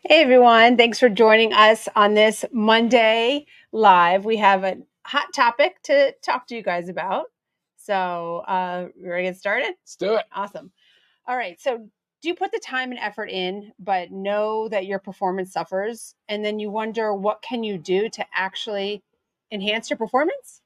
Hey everyone, thanks for joining us on this Monday live. We have a hot topic to talk to you guys about. So, we're ready to get started? Let's do it. Awesome. All right. So, do you put the time and effort in, but know that your performance suffers? And then you wonder, what can you do to actually enhance your performance?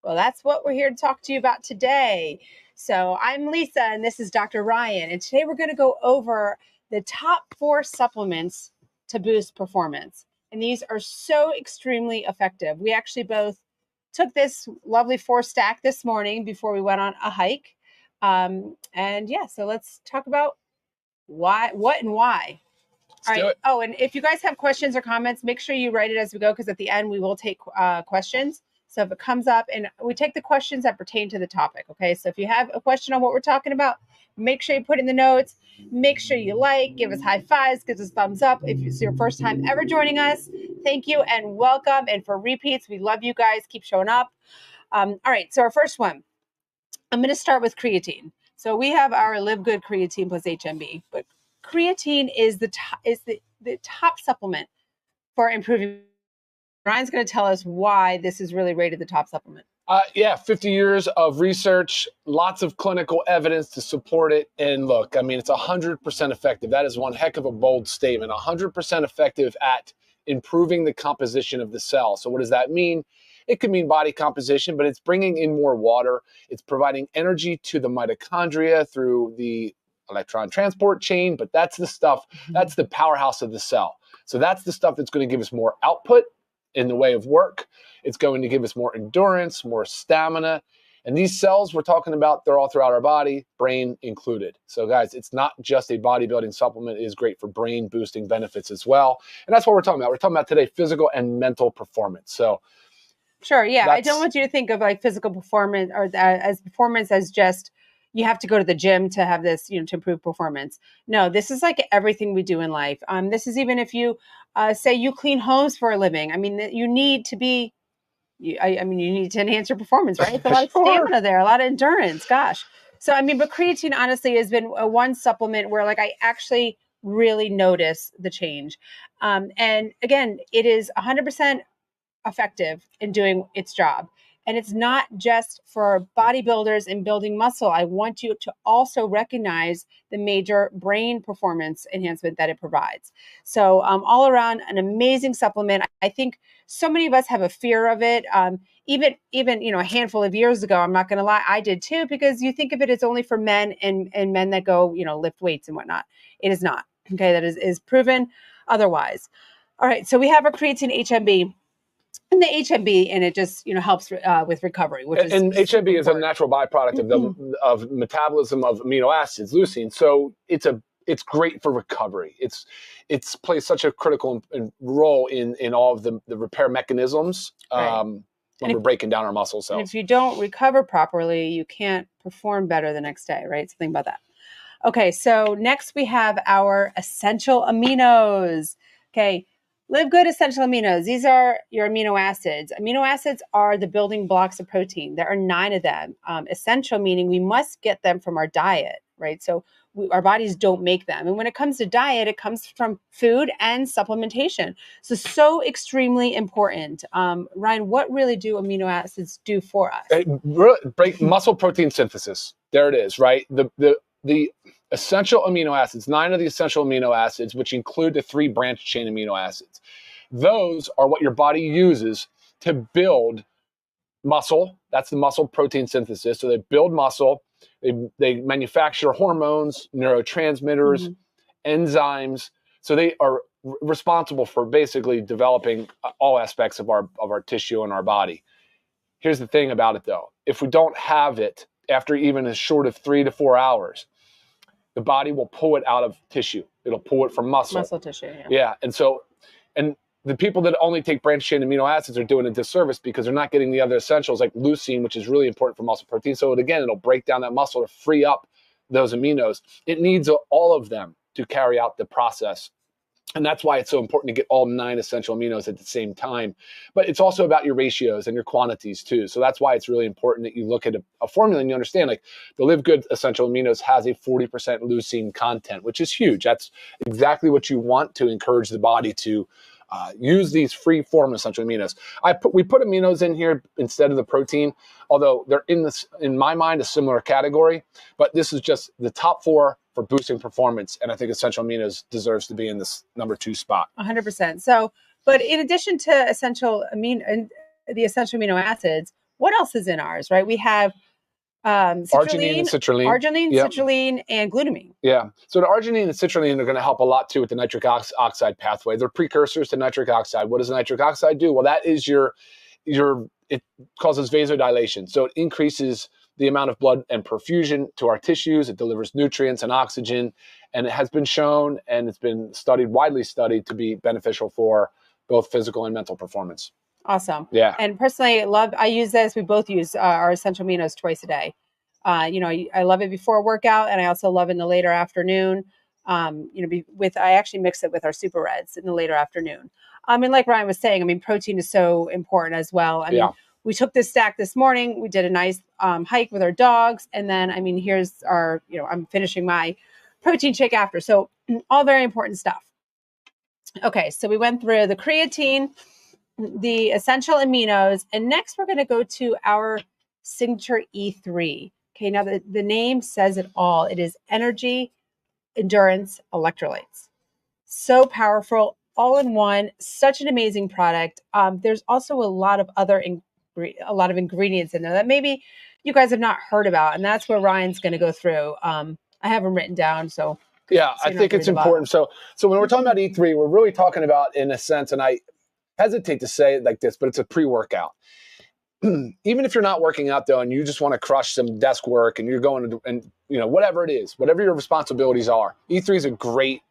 Well, that's what we're here to talk to you about today. So, I'm Lisa, and this is Dr. Ryan. And today we're going to go over the top 4 supplements to boost performance. And these are so extremely effective. We actually both took this lovely 4 stack this morning before we went on a hike. And yeah, so let's talk about what and why. Let's All do right. it. Oh, and if you guys have questions or comments, make sure you write it as we go, because at the end we will take questions. So if it comes up, and we take the questions that pertain to the topic. Okay. So if you have a question on what we're talking about, make sure you put in the notes. Make sure you give us high fives, give us thumbs up. If it's your first time ever joining us, thank you and welcome. And for repeats, we love you guys. Keep showing up. All right. So our first one, I'm going to start with creatine. So we have our Live Good creatine plus HMB, but creatine is the top supplement for improving. Ryan's going to tell us why this is really rated the top supplement. Yeah, 50 years of research, lots of clinical evidence to support it. And look, I mean, it's 100% effective. That is one heck of a bold statement. 100% effective at improving the composition of the cell. So what does that mean? It could mean body composition, but it's bringing in more water. It's providing energy to the mitochondria through the electron transport chain, but that's the stuff, that's the powerhouse of the cell. So that's the stuff that's going to give us more output in the way of work. It's going to give us more endurance, more stamina. And these cells we're talking about, they're all throughout our body, brain included. So guys, it's not just a bodybuilding supplement. It is great for brain boosting benefits as well. And that's what we're talking about. We're talking about today physical and mental performance. So sure, yeah. I don't want you to think of like physical performance or as performance as just you have to go to the gym to have this, to improve performance. No, this is like everything we do in life. This is even if you say you clean homes for a living. I mean, you need to be I mean, you need to enhance your performance, right? It's a lot of stamina there, a lot of endurance. Gosh. So, I mean, but creatine honestly has been a one supplement where like I actually really notice the change. And again, it is 100% effective in doing its job. And it's not just for bodybuilders and building muscle. I want you to also recognize the major brain performance enhancement that it provides. So, all around, an amazing supplement. I think so many of us have a fear of it. Even a handful of years ago, I'm not going to lie, I did too, because you think of it as only for men and men that go lift weights and whatnot. It is not. Okay, that is proven otherwise. All right, so we have our creatine HMB and the HMB, and it just helps with recovery, which is and HMB is a important. natural byproduct of metabolism of amino acids, leucine. So it's great for recovery. It's plays such a critical role in all of the repair mechanisms Right. when we're breaking down our muscle cells. And if you don't recover properly, you can't perform better the next day, right? So think about that. Okay, so next we have our essential aminos. Okay, Live Good essential aminos. These are your amino acids. Amino acids are the building blocks of protein. There are 9 of them. Essential meaning we must get them from our diet, right? So our bodies don't make them. And when it comes to diet, it comes from food and supplementation. So extremely important. Ryan, what really do amino acids do for us? Break muscle protein synthesis. There it is, right? The essential amino acids, 9 of the essential amino acids, which include the 3 branch chain amino acids. Those are what your body uses to build muscle. That's the muscle protein synthesis. So they build muscle. They manufacture hormones, neurotransmitters, enzymes. So they are responsible for basically developing all aspects of our tissue and our body. Here's the thing about it, though. If we don't have it after even as short of 3 to 4 hours, the body will pull it out of tissue. It'll pull it from muscle. Muscle tissue, yeah. Yeah, and the people that only take branched chain amino acids are doing a disservice because they're not getting the other essentials like leucine, which is really important for muscle protein. So it'll break down that muscle to free up those aminos. It needs all of them to carry out the process And that's why it's so important to get all 9 essential aminos at the same time. But it's also about your ratios and your quantities too. So that's why it's really important that you look at a formula and you understand, like, the Live Good essential aminos has a 40% leucine content, which is huge. That's exactly what you want to encourage the body to use these free form essential aminos. We put aminos in here instead of the protein, although they're in my mind, a similar category. But this is just the top 4 for boosting performance, and I think essential aminos deserves to be in this number 2 spot. 100%. So, but in addition to the essential amino acids, what else is in ours? Right? We have arginine and citrulline. Citrulline, and glutamine. Yeah. So the arginine and citrulline are going to help a lot too with the nitric oxide pathway. They're precursors to nitric oxide. What does nitric oxide do? Well, that is it causes vasodilation. So it increases the amount of blood and perfusion to our tissues. It delivers nutrients and oxygen. And it has been shown, and it's been widely studied, to be beneficial for both physical and mental performance. Awesome. Yeah. And personally, I use this. We both use our essential aminos twice a day. I love it before a workout, and I also love it in the later afternoon. I actually mix it with our super reds in the later afternoon. And like Ryan was saying, I mean, protein is so important as well. I mean, we took this stack this morning. We did a nice hike with our dogs. And then, I mean, here's our, I'm finishing my protein shake after. So all very important stuff. Okay. So we went through the creatine, the essential aminos, and next we're going to go to our signature E3. Okay. Now the name says it all. It is energy, endurance, electrolytes. So powerful, all in one, such an amazing product. There's also a lot of ingredients in there that maybe you guys have not heard about, and that's where Ryan's going to go through. I have them written down, so I think it's important. So when we're talking about E3, we're really talking about, in a sense, and I hesitate to say it like this, but it's a pre-workout. Even if you're not working out though, and you just want to crush some desk work, and you're going to, and whatever it is, whatever your responsibilities are, E3 is a great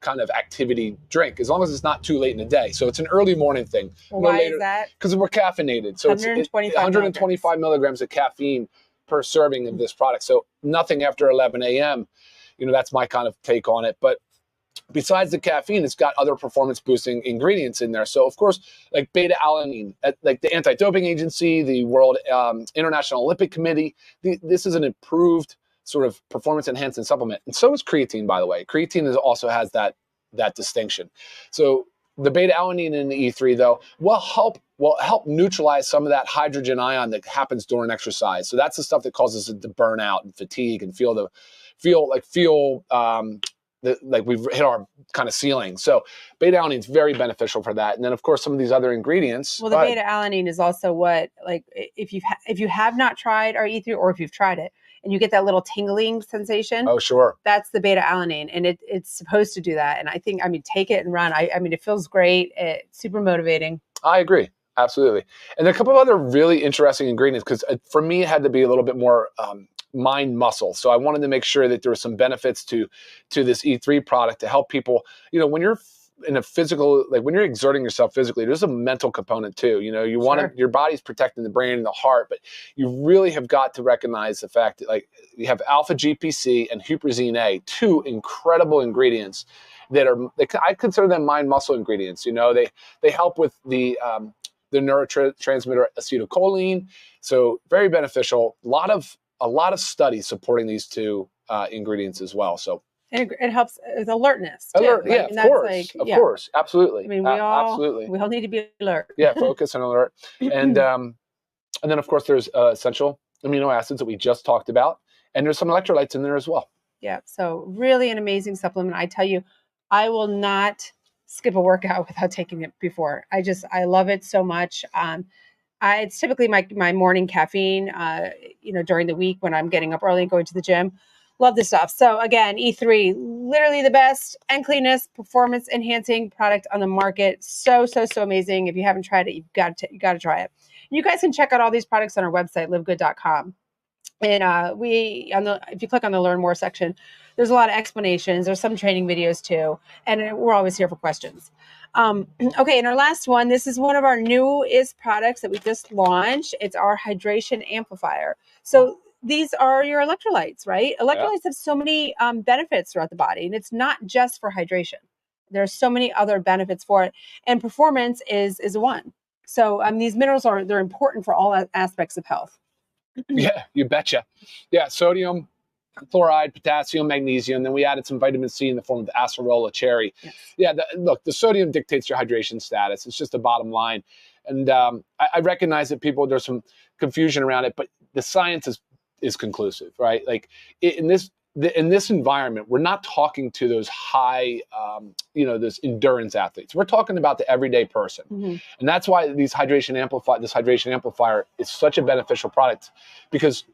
kind of activity drink, as long as it's not too late in the day. So it's an early morning thing. Why is that? Because we're caffeinated. So 125 milligrams of caffeine per serving of this product. So nothing after 11 a.m. That's my kind of take on it. But besides the caffeine, it's got other performance boosting ingredients in there. So of course, like beta alanine, like the anti-doping agency, the World International Olympic Committee, this is an improved sort of performance enhancing supplement. And so is creatine, by the way. Creatine also has that distinction. So the beta alanine in the E3 though will help neutralize some of that hydrogen ion that happens during exercise. So that's the stuff that causes it to burn out and fatigue and feel like we've hit our kind of ceiling. So beta alanine is very beneficial for that. And then of course some of these other ingredients. Well, the beta alanine is also what, like, if you have not tried our E3, or if you've tried it and you get that little tingling sensation. Oh, sure. That's the beta alanine, and it's supposed to do that. And I think, take it and run. I mean, it feels great. It's super motivating. I agree. Absolutely. And there are a couple of other really interesting ingredients, because for me, it had to be a little bit more mind muscle. So I wanted to make sure that there were some benefits to this E3 product to help people, when you're in a physical, like when you're exerting yourself physically, there's a mental component too. You want to, your body's protecting the brain and the heart, but you really have got to recognize the fact that, like, you have alpha GPC and huperzine A, 2 incredible ingredients that I consider them mind muscle ingredients. They help with the neurotransmitter acetylcholine. So very beneficial. A lot of studies supporting these 2 ingredients as well. So it helps with alertness too. Of course, absolutely. I mean, we all need to be alert. Yeah, focus and alert. And then of course there's essential amino acids that we just talked about, and there's some electrolytes in there as well. Yeah, so really an amazing supplement. I tell you, I will not skip a workout without taking it before. I love it so much. It's typically my morning caffeine, during the week when I'm getting up early and going to the gym. Love this stuff. So again, E3, literally the best and cleanest performance enhancing product on the market. So amazing. If you haven't tried it, you've got to try it. You guys can check out all these products on our website, livegood.com. And if you click on the Learn More section, there's a lot of explanations. There's some training videos too. And we're always here for questions. Okay, and our last one, this is one of our newest products that we just launched. It's our hydration amplifier. So these are your electrolytes, right? Electrolytes have so many benefits throughout the body, and it's not just for hydration. There's so many other benefits for it, and performance is one. So these minerals they're important for all aspects of health. Yeah, you betcha. Yeah, sodium, chloride, potassium, magnesium. Then we added some vitamin C in the form of the acerola cherry. Yes. Yeah, look, the sodium dictates your hydration status. It's just the bottom line. And I recognize that there's some confusion around it, but the science is conclusive, right? Like in this environment, we're not talking to those high, those endurance athletes. We're talking about the everyday person. Mm-hmm. And that's why this hydration amplifier is such a beneficial product, because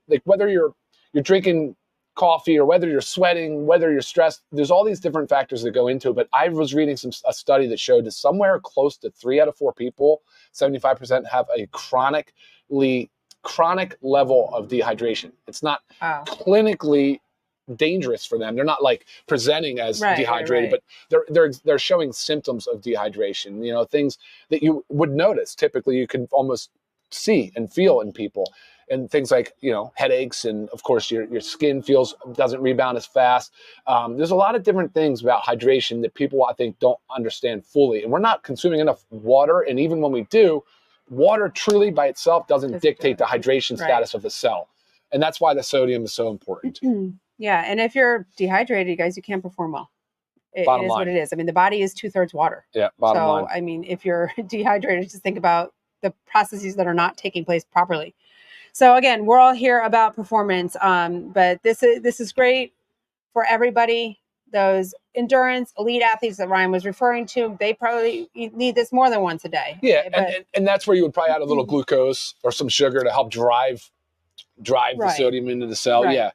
like whether you're drinking coffee or whether you're sweating, whether you're stressed, there's all these different factors that go into it. But I was reading a study that showed that somewhere close to 3 out of 4 people, 75%, have a chronic level of dehydration. It's not clinically dangerous for them. They're not like presenting as dehydrated, but they're showing symptoms of dehydration, things that you would notice. Typically you can almost see and feel in people. And things like, headaches, and of course your skin doesn't rebound as fast. There's a lot of different things about hydration that people, I think, don't understand fully. And we're not consuming enough water. And even when we do, water truly by itself doesn't dictate the hydration status of the cell. And that's why the sodium is so important. Yeah. And if you're dehydrated, guys, you can't perform well. It is what it is. I mean, the body is 2/3 water. Yeah. Bottom line. So, I mean, if you're dehydrated, just think about the processes that are not taking place properly. So again, we're all here about performance, but this is great for everybody. Those endurance elite athletes that Ryan was referring to, they probably need this more than once a day. Yeah, and that's where you would probably add a little glucose or some sugar to help drive the sodium into the cell. Yeah,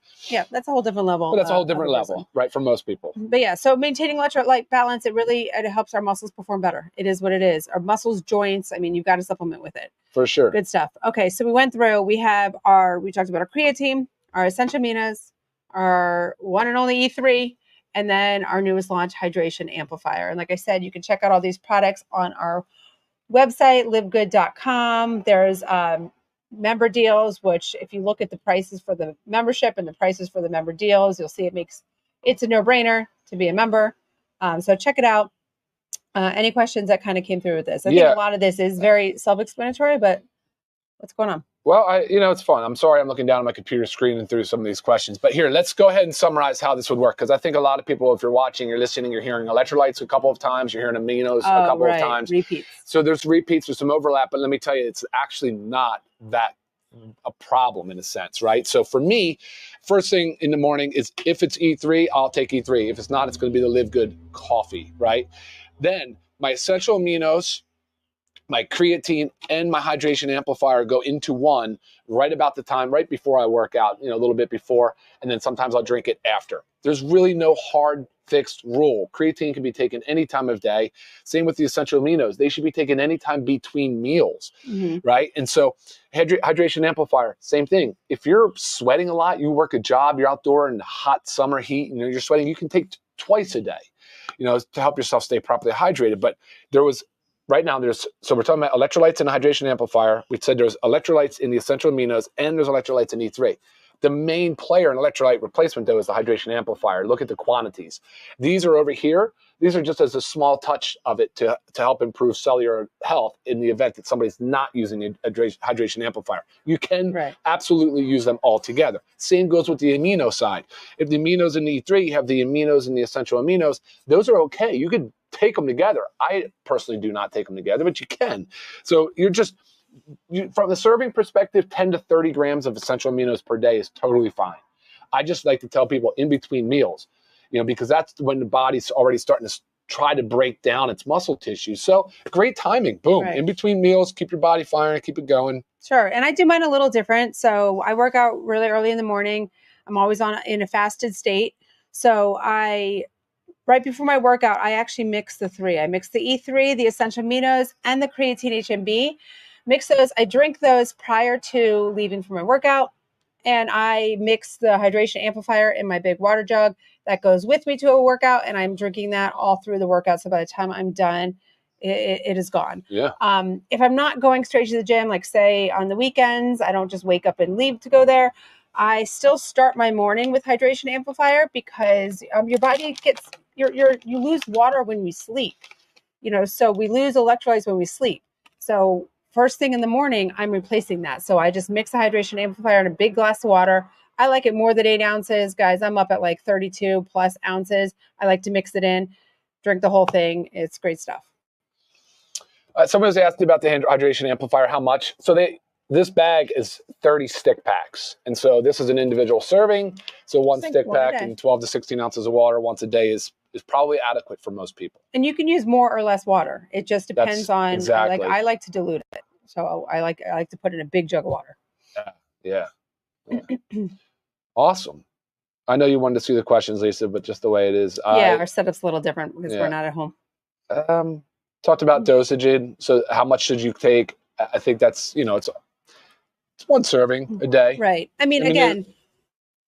that's a whole different level. But that's a whole different level, right, for most people. But yeah, so maintaining electrolyte balance, it helps our muscles perform better. It is what it is. Our muscles, joints, I mean, you've got to supplement with it. For sure. Good stuff. Okay, so we went through, we talked about our creatine, our essential aminos, our one and only E3, and then our newest launch, Hydration Amplifier. And like I said, you can check out all these products on our website, livegood.com. There's member deals, which if you look at the prices for the membership and the prices for the member deals, you'll see it's a no-brainer to be a member. So check it out. Any questions that kind of came through with this? I think a lot of this is very self-explanatory, but what's going on? Well, it's fun. I'm sorry I'm looking down at my computer screen and through some of these questions. But here, let's go ahead and summarize how this would work, because I think a lot of people, if you're watching, you're listening, you're hearing electrolytes a couple of times, you're hearing aminos a couple of times. Repeats. So there's repeats, there's some overlap, but let me tell you, it's actually not that a problem in a sense, right? So for me, first thing in the morning is if it's E3, I'll take E3. If it's not, it's going to be the Live Good coffee, right? Then my essential aminos, my creatine, and my hydration amplifier go into one right about the time, right before I work out, a little bit before, and then sometimes I'll drink it after. There's really no hard fixed rule. Creatine can be taken any time of day. Same with the essential aminos. They should be taken anytime between meals, right? And so hydration amplifier, same thing. If you're sweating a lot, you work a job, you're outdoor in hot summer heat, you're sweating, you can take twice a day, to help yourself stay properly hydrated. But right now, so we're talking about electrolytes in a hydration amplifier. We said there's electrolytes in the essential aminos and there's electrolytes in E3. The main player in electrolyte replacement, though, is the hydration amplifier. Look at the quantities. These are over here. These are just as a small touch of it to help improve cellular health in the event that somebody's not using a hydration amplifier. You can absolutely use them all together. Same goes with the amino side. If the aminos in the E3, you have the aminos in the essential aminos, those are okay. You could take them together. I personally do not take them together, but you can. So from the serving perspective, 10 to 30 grams of essential aminos per day is totally fine. I just like to tell people in between meals, because that's when the body's already starting to try to break down its muscle tissue. So great timing. Boom. In between meals, keep your body firing, keep it going. Sure. And I do mine a little different. So I work out really early in the morning. I'm always in a fasted state. So right before my workout, I actually mix the three. I mix the E3, the essential aminos, and the creatine HMB. Mix those. I drink those prior to leaving for my workout. And I mix the hydration amplifier in my big water jug that goes with me to a workout. And I'm drinking that all through the workout. So by the time I'm done, it is gone. Yeah. If I'm not going straight to the gym, like say on the weekends, I don't just wake up and leave to go there. I still start my morning with hydration amplifier because your body gets you lose water when we sleep. So we lose electrolytes when we sleep. So first thing in the morning, I'm replacing that. So I just mix the hydration amplifier in a big glass of water. I like it more than 8 ounces. Guys, I'm up at like 32 plus ounces. I like to mix it in, drink the whole thing. It's great stuff. Someone was asking about the hydration amplifier, how much. So this bag is 30 stick packs. And so this is an individual serving. So one stick pack and 12 to 16 ounces of water once a day is probably adequate for most people. And you can use more or less water. It just depends on, exactly. I like to dilute it. So I like to put in a big jug of water. Yeah. Awesome. I know you wanted to see the questions, Lisa, but just the way it is. Yeah, our setup's a little different because we're not at home. Talked about dosage. So how much should you take? I think that's, it's one serving a day. Right. I mean again,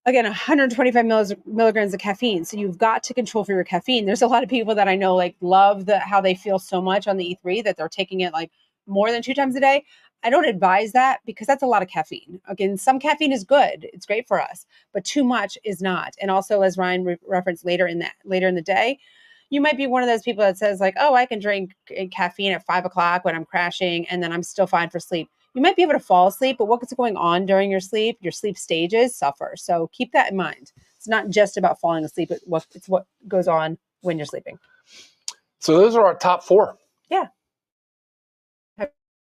125 milligrams of caffeine. So you've got to control for your caffeine. There's a lot of people that I know love how they feel so much on the E3 that they're taking it more than 2 times a day. I don't advise that because that's a lot of caffeine. Again, some caffeine is good. It's great for us, but too much is not. And also, as Ryan referenced later in the day, you might be one of those people that says I can drink caffeine at 5 o'clock when I'm crashing and then I'm still fine for sleep. You might be able to fall asleep, but what's going on during your sleep stages suffer. So keep that in mind. It's not just about falling asleep. It's what goes on when you're sleeping. So those are our top 4. Yeah.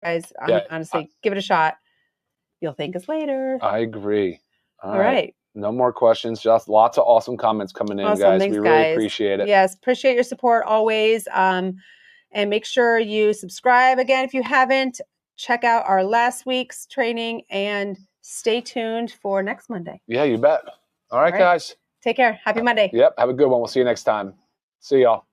Guys, honestly, give it a shot. You'll thank us later. I agree. All right. No more questions. Just lots of awesome comments coming in, guys. Thanks, we really appreciate it. Yes, appreciate your support always. And make sure you subscribe again if you haven't. Check out our last week's training and stay tuned for next Monday. Yeah, you bet. All right, guys. Take care. Happy Monday. Yep. Have a good one. We'll see you next time. See y'all.